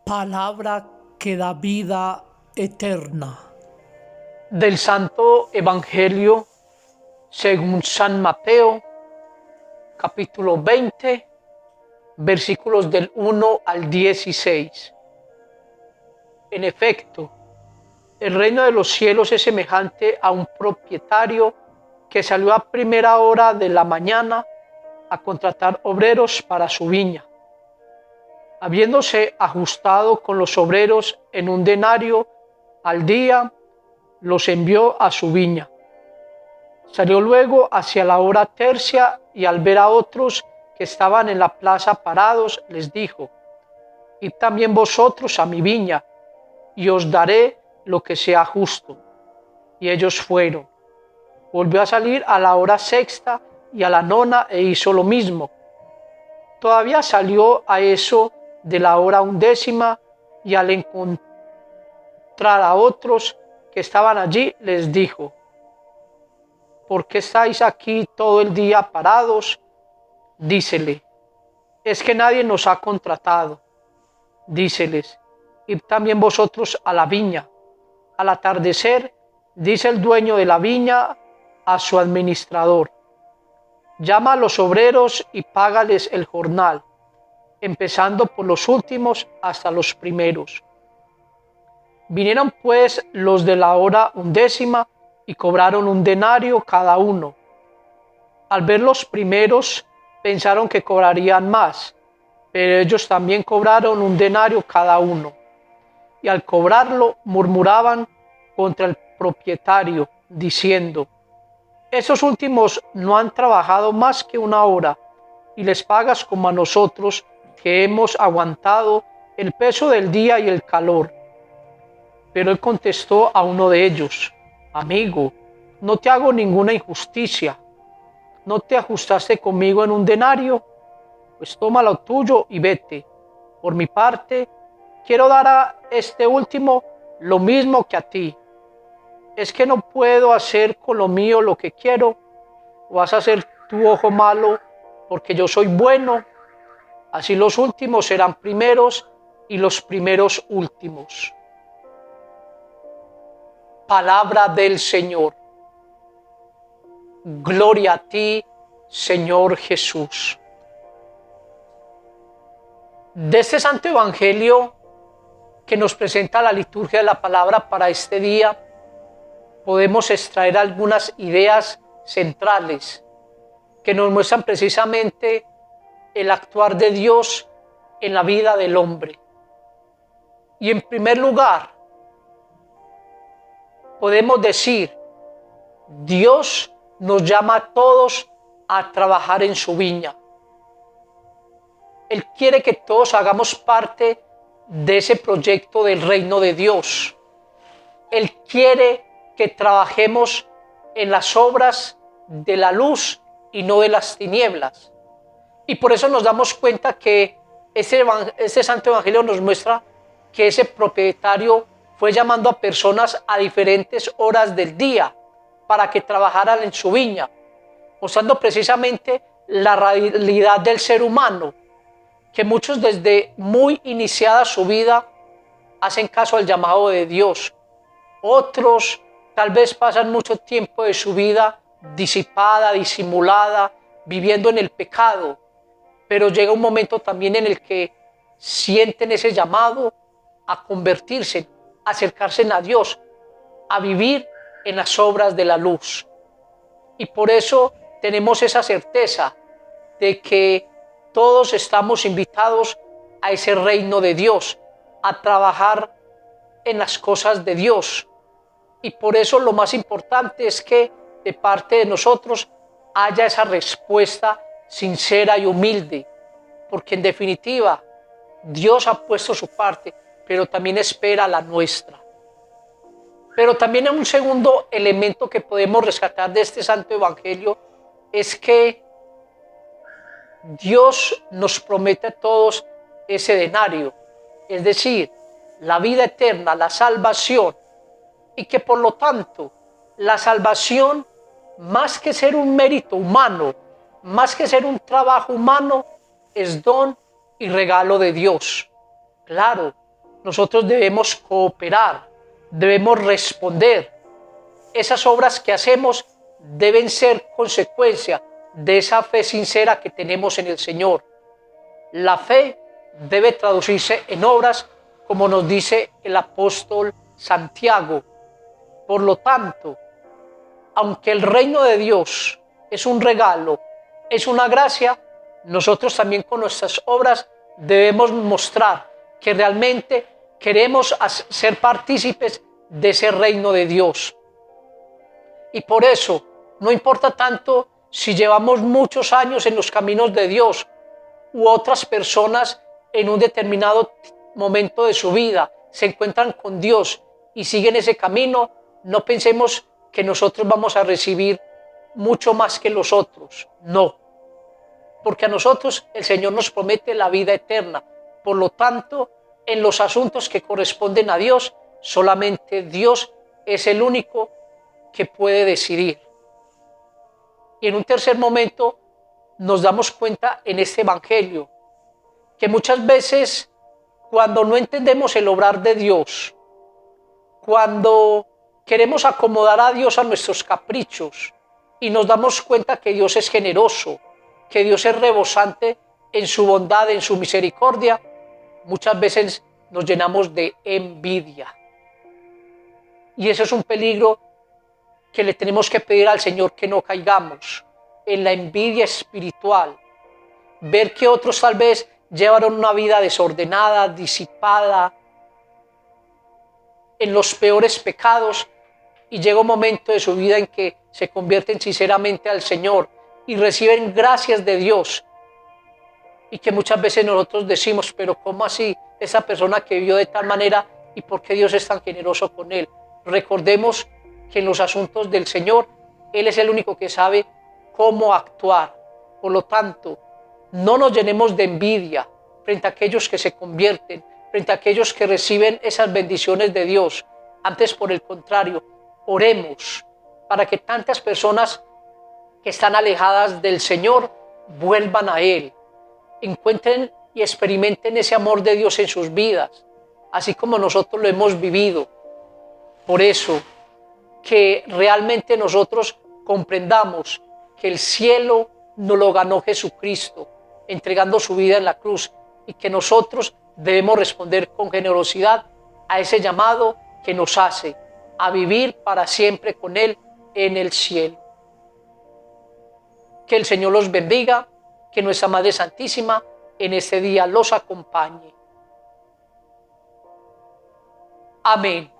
Palabra que da vida eterna. Del Santo Evangelio según San Mateo, capítulo 20, versículos del 1 al 16. En efecto, el reino de los cielos es semejante a un propietario que salió a primera hora de la mañana a contratar obreros para su viña. Habiéndose ajustado con los obreros en un denario al día, los envió a su viña. Salió luego hacia la hora tercia y al ver a otros que estaban en la plaza parados, les dijo: Id también vosotros a mi viña, y os daré lo que sea justo. Y ellos fueron. Volvió a salir a la hora sexta y a la nona e hizo lo mismo. Todavía salió a eso de la hora undécima, y al encontrar a otros que estaban allí, les dijo: ¿Por qué estáis aquí todo el día parados? Dícele: es que nadie nos ha contratado. Díceles: id también vosotros a la viña. Al atardecer, dice el dueño de la viña a su administrador: llama a los obreros y págales el jornal, empezando por los últimos hasta los primeros. Vinieron pues los de la hora undécima y cobraron un denario cada uno. Al ver los primeros, pensaron que cobrarían más, pero ellos también cobraron un denario cada uno. Y al cobrarlo murmuraban contra el propietario, diciendo: esos últimos no han trabajado más que una hora, y les pagas como a nosotros, que hemos aguantado el peso del día y el calor. Pero él contestó a uno de ellos: amigo, no te hago ninguna injusticia. ¿No te ajustaste conmigo en un denario? Pues toma lo tuyo y vete. Por mi parte, quiero dar a este último lo mismo que a ti. ¿Es que no puedo hacer con lo mío lo que quiero? ¿O vas a hacer tu ojo malo porque yo soy bueno? Así los últimos serán primeros y los primeros últimos. Palabra del Señor. Gloria a ti, Señor Jesús. De este Santo Evangelio que nos presenta la liturgia de la palabra para este día, podemos extraer algunas ideas centrales que nos muestran precisamente el actuar de Dios en la vida del hombre. Y en primer lugar, podemos decir: Dios nos llama a todos a trabajar en su viña. Él quiere que todos hagamos parte de ese proyecto del reino de Dios. Él quiere que trabajemos en las obras de la luz y no de las tinieblas. Y por eso nos damos cuenta que este Santo Evangelio nos muestra que ese propietario fue llamando a personas a diferentes horas del día para que trabajaran en su viña, mostrando precisamente la realidad del ser humano, que muchos desde muy iniciada su vida hacen caso al llamado de Dios. Otros tal vez pasan mucho tiempo de su vida disipada, disimulada, viviendo en el pecado, pero llega un momento también en el que sienten ese llamado a convertirse, a acercarse a Dios, a vivir en las obras de la luz. Y por eso tenemos esa certeza de que todos estamos invitados a ese reino de Dios, a trabajar en las cosas de Dios. Y por eso lo más importante es que de parte de nosotros haya esa respuesta sincera y humilde, porque en definitiva Dios ha puesto su parte, pero también espera la nuestra. Pero también un segundo elemento que podemos rescatar de este Santo Evangelio es que Dios nos promete a todos ese denario, es decir, la vida eterna, la salvación, y que por lo tanto la salvación, más que ser un mérito humano, más que ser un trabajo humano, es don y regalo de Dios. Claro, nosotros debemos cooperar, debemos responder. Esas obras que hacemos deben ser consecuencia de esa fe sincera que tenemos en el Señor. La fe debe traducirse en obras, como nos dice el apóstol Santiago. Por lo tanto, aunque el reino de Dios es un regalo, es una gracia, nosotros también con nuestras obras debemos mostrar que realmente queremos ser partícipes de ese reino de Dios. Y por eso, no importa tanto si llevamos muchos años en los caminos de Dios u otras personas en un determinado momento de su vida se encuentran con Dios y siguen ese camino, no pensemos que nosotros vamos a recibir mucho más que los otros. No, porque a nosotros el Señor nos promete la vida eterna. Por lo tanto, en los asuntos que corresponden a Dios, solamente Dios es el único que puede decidir. Y en un tercer momento nos damos cuenta en este evangelio que muchas veces cuando no entendemos el obrar de Dios, cuando queremos acomodar a Dios a nuestros caprichos y nos damos cuenta que Dios es generoso, que Dios es rebosante en su bondad, en su misericordia, muchas veces nos llenamos de envidia. Y eso es un peligro que le tenemos que pedir al Señor que no caigamos en la envidia espiritual. Ver que otros tal vez llevaron una vida desordenada, disipada, en los peores pecados, y llega un momento de su vida en que se convierten sinceramente al Señor y reciben gracias de Dios, y que muchas veces nosotros decimos, pero ¿cómo así? Esa persona que vivió de tal manera, ¿y por qué Dios es tan generoso con él? Recordemos que en los asuntos del Señor, Él es el único que sabe cómo actuar. Por lo tanto, no nos llenemos de envidia frente a aquellos que se convierten, frente a aquellos que reciben esas bendiciones de Dios. Antes, por el contrario, oremos para que tantas personas que están alejadas del Señor vuelvan a Él, encuentren y experimenten ese amor de Dios en sus vidas, así como nosotros lo hemos vivido. Por eso, que realmente nosotros comprendamos que el cielo nos lo ganó Jesucristo, entregando su vida en la cruz, y que nosotros debemos responder con generosidad a ese llamado que nos hace a vivir para siempre con Él en el cielo. Que el Señor los bendiga, que nuestra Madre Santísima en este día los acompañe. Amén.